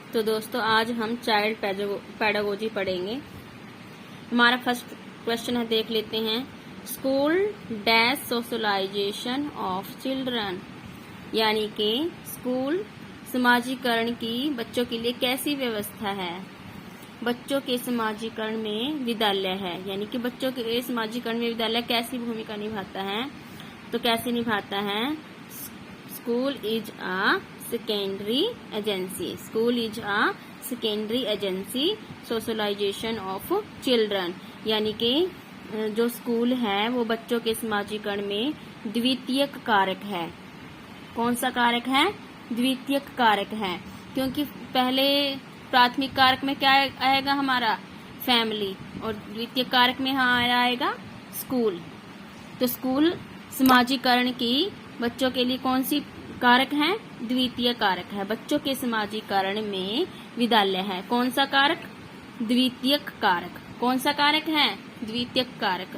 तो दोस्तों आज हम चाइल्ड पेडागोजी पढ़ेंगे। हमारा फर्स्ट क्वेश्चन है, देख लेते हैं। School dash socialisation of children, यानी कि स्कूल समाजीकरण की बच्चों के लिए कैसी व्यवस्था है। बच्चों के समाजीकरण में विद्यालय है, यानी कि बच्चों के समाजीकरण में विद्यालय कैसी भूमिका निभाता है। तो कैसे निभाता है? School is a secondary agency. School is a secondary agency socialisation of children, यानी कि जो स्कूल है वो बच्चों के समाजीकरण में द्वितीयक कारक है। कौन सा कारक है? द्वितीयक कारक है, क्योंकि पहले प्राथमिक कारक में क्या आएगा हमारा? फैमिली, और द्वितीय कारक में आएगा स्कूल। तो स्कूल समाजीकरण की बच्चों के लिए कौन सी कारक है? द्वितीय कारक है। बच्चों के समाजीकरण में विद्यालय है। कौन सा कारक? द्वितीयक कारक। कौन सा कारक है? द्वितीयक कारक।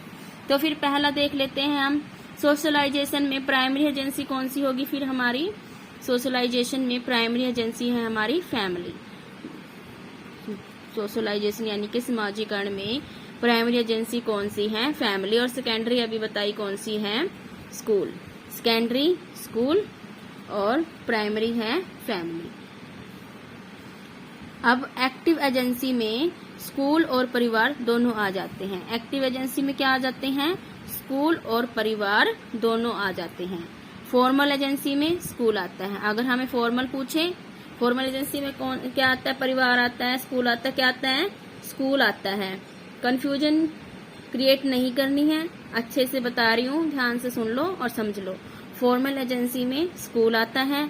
तो फिर पहला देख लेते हैं हम। सोशलाइजेशन में प्राइमरी एजेंसी कौन सी होगी? फिर हमारी सोशलाइजेशन में प्राइमरी एजेंसी है हमारी फैमिली। सोशलाइजेशन यानी कि समाजीकरण में प्राइमरी एजेंसी कौन सी है? फैमिली। और सेकेंडरी अभी बताई कौन सी है? स्कूल। सेकेंडरी स्कूल और प्राइमरी है फैमिली। अब एक्टिव एजेंसी में स्कूल और परिवार दोनों आ जाते हैं। एक्टिव एजेंसी में क्या आ जाते हैं? स्कूल और परिवार दोनों आ जाते हैं। फॉर्मल एजेंसी में स्कूल आता है। अगर हमें फॉर्मल पूछे, फॉर्मल एजेंसी में कौन क्या आता है? परिवार आता है, स्कूल आता है। क्या आता है? स्कूल आता है। कंफ्यूजन क्रिएट नहीं करनी है, अच्छे से बता रही हूँ, ध्यान से सुन लो और समझ लो। फॉर्मल एजेंसी में स्कूल आता है,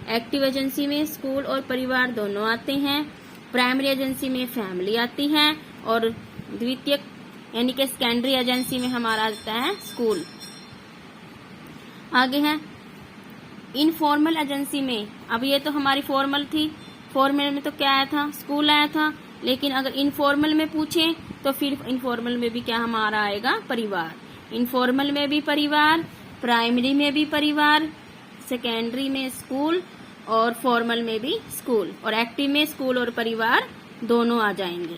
एक्टिव एजेंसी में स्कूल और परिवार दोनों आते हैं, प्राइमरी एजेंसी में फैमिली आती है, और द्वितीयक यानी कि सेकेंडरी एजेंसी में हमारा आता है स्कूल। आगे है इनफॉर्मल एजेंसी में। अब ये तो हमारी फॉर्मल थी, फॉर्मल में तो क्या आया था? स्कूल आया था। लेकिन अगर इनफॉर्मल में पूछे तो फिर इनफॉर्मल में भी क्या हमारा आएगा? परिवार। इनफॉर्मल में भी परिवार, प्राइमरी में भी परिवार, सेकेंडरी में स्कूल और फॉर्मल में भी स्कूल, और एक्टिव में स्कूल और परिवार दोनों आ जाएंगे।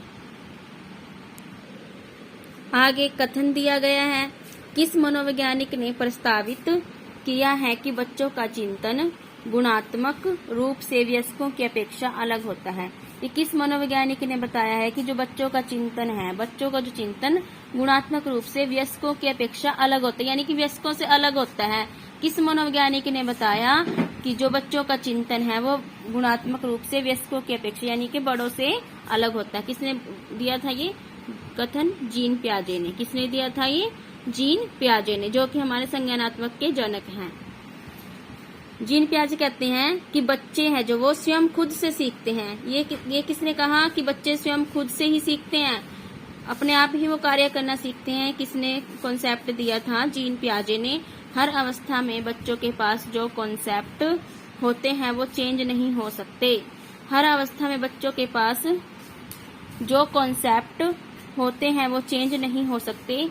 आगे कथन दिया गया है, किस मनोवैज्ञानिक ने प्रस्तावित किया है कि बच्चों का चिंतन गुणात्मक रूप से वयस्कों की अपेक्षा अलग होता है। ये किस मनोवैज्ञानिक ने बताया है कि जो बच्चों का चिंतन है, बच्चों का जो चिंतन गुणात्मक रूप से वयस्कों की अपेक्षा अलग होता है, यानी कि वयस्कों से अलग होता है। किस मनोवैज्ञानिक ने बताया कि जो बच्चों का चिंतन है वो गुणात्मक रूप से वयस्कों की अपेक्षा यानी कि बड़ों से अलग होता है? किसने दिया था ये कथन? जीन पियाजे ने। किसने दिया था ये? जीन पियाजे ने, जो कि हमारे संज्ञानात्मक के जनक हैं। जीन पियाजे कहते हैं कि बच्चे हैं जो वो स्वयं खुद से सीखते हैं। ये किसने कहा कि बच्चे स्वयं खुद से ही सीखते हैं, अपने आप ही वो कार्य करना सीखते हैं? किसने कॉन्सेप्ट दिया था? जीन पियाजे ने। हर अवस्था में बच्चों के पास जो कॉन्सेप्ट होते हैं वो चेंज नहीं हो सकते। हर अवस्था में बच्चों के पास जो कॉन्सेप्ट होते हैं वो चेंज नहीं हो सकते।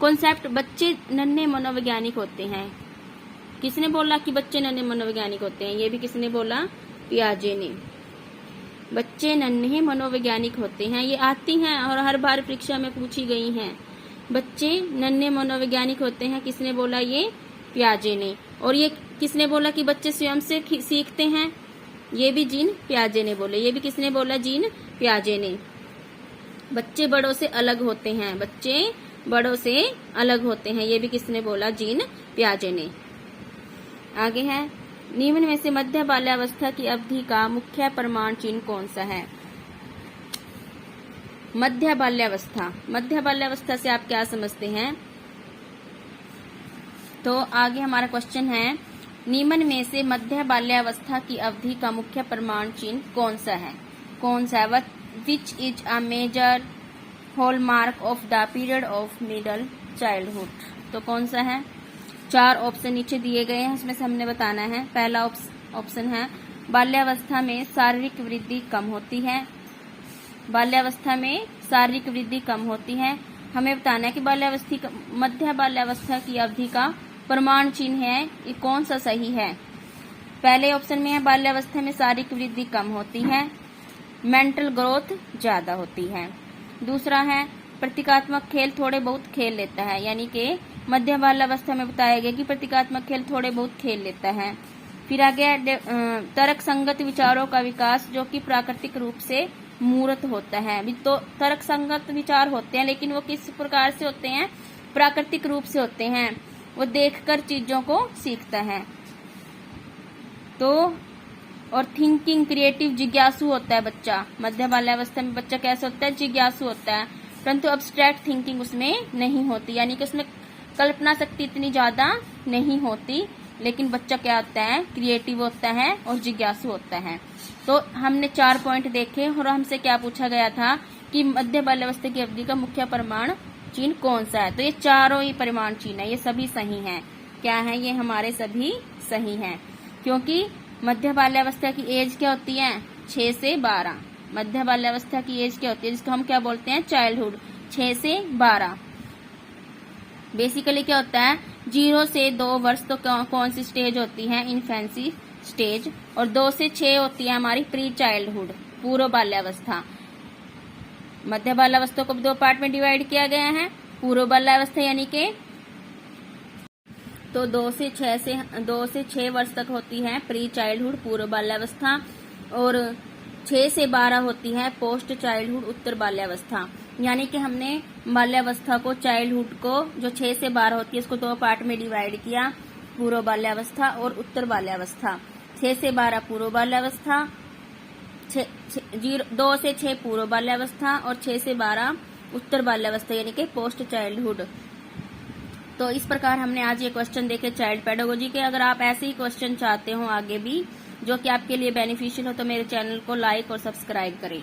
कॉन्सेप्ट बच्चे नन्हे मनोवैज्ञानिक होते हैं। किसने बोला कि बच्चे नन्हे मनोवैज्ञानिक होते हैं? ये भी किसने बोला? पियाजे ने। बच्चे नन्हे मनोवैज्ञानिक होते हैं, ये आती हैं और हर बार परीक्षा में पूछी गई हैं। बच्चे नन्हे मनोवैज्ञानिक होते हैं, किसने बोला? ये पियाजे ने। और ये किसने बोला कि बच्चे स्वयं से सीखते हैं? ये भी जीन पियाजे ने बोले। ये भी किसने बोला? जीन पियाजे ने। बच्चे बड़ों से अलग होते हैं, बच्चे बड़ों से अलग होते हैं, ये भी किसने बोला? जीन पियाजे ने। आगे है, निम्न में से मध्य बाल्यावस्था की अवधि का मुख्य प्रमाण चिन्ह कौन सा है? मध्य बाल्यावस्था। मध्य बाल्यावस्था से आप क्या समझते हैं? तो आगे हमारा क्वेश्चन है, निम्न में से मध्य बाल्यावस्था की अवधि का मुख्य प्रमाण चिन्ह कौन सा है? कौन सा है? Which is a major hallmark of the period of middle childhood. तो कौन सा है? 4 ऑप्शन नीचे दिए गए हैं, उसमें से हमने बताना है। पहला ऑप्शन है, बाल्यावस्था में शारीरिक वृद्धि कम होती है। बाल्यावस्था में शारीरिक वृद्धि कम होती है। हमें बताना है कि मध्य बाल्यावस्था की अवधि का प्रमाण चिन्ह है, ये कौन सा सही है? पहले ऑप्शन में है बाल्यावस्था में शारीरिक वृद्धि कम होती है, मेंटल ग्रोथ ज्यादा होती है। दूसरा है प्रतीकात्मक खेल थोड़े बहुत खेल लेता है, यानी कि मध्य बाल्यावस्था में बताया गया कि प्रतीकात्मक खेल थोड़े बहुत खेल लेता है। फिर आगे तर्क संगत विचारों का विकास जो कि प्राकृतिक रूप से मूर्त होता है। अभी तो तर्क संगत विचार होते हैं, लेकिन वो किस प्रकार से होते हैं, प्राकृतिक रूप से होते हैं, वो देखकर चीजों को सीखता है। तो और थिंकिंग क्रिएटिव जिज्ञासु होता है बच्चा। मध्य बाल्यावस्था में बच्चा कैसे होता है, जिज्ञासु होता है, परंतु अब्स्ट्रैक्ट थिंकिंग उसमें नहीं होती, यानी कि उसमें कल्पना शक्ति इतनी ज्यादा नहीं होती, लेकिन बच्चा क्या होता है, क्रिएटिव होता है और जिज्ञासु होता है। तो हमने 4 पॉइंट देखे और हमसे क्या पूछा गया था कि मध्य बाल्यावस्था की अवधि का मुख्य परिमाण चिन्ह कौन सा है। तो ये चारों ही परिमाण चिन्ह है, ये सभी सही हैं। क्या है, ये हमारे सभी सही हैं, क्योंकि मध्य बाल्यावस्था की एज क्या होती है, 6 से 12। मध्य बाल्यावस्था की एज क्या होती है, जिसको हम क्या बोलते हैं, चाइल्डहुड, 6 से 12। बेसिकली क्या होता है, 0 से 2 वर्ष तो कौन सी स्टेज होती है, इन्फेंसी स्टेज, और 2 से 6 होती है हमारी प्री चाइल्डहुड, पूर्व बाल्यावस्था। मध्य बाल्यावस्था को 2 पार्ट में डिवाइड किया गया है। पूर्व बाल्यावस्था यानी कि तो 2 से 6 वर्ष तक होती है प्री चाइल्डहुड, पूर्व बाल्यावस्था, और 6 से 12 होती है पोस्ट चाइल्डहुड, उत्तर बाल्यावस्था। यानी कि हमने बाल्यावस्था को, चाइल्डहुड को जो 6 से 12 होती है, इसको 2 पार्ट में डिवाइड किया, पूर्व बाल्यावस्था और उत्तर बाल्यावस्था। 6 से 12 पूर्व बाल्यावस्था, 2 से 6 पूर्व बाल्यावस्था और 6 से 12 उत्तर बाल्यावस्था, यानी कि पोस्ट चाइल्डहुड। तो इस प्रकार हमने आज ये क्वेश्चन देखे चाइल्ड पेडागोजी के। अगर आप ऐसे ही क्वेश्चन चाहते हो आगे भी, जो कि आपके लिए बेनिफिशियल हो, तो मेरे चैनल को लाइक और सब्सक्राइब करें।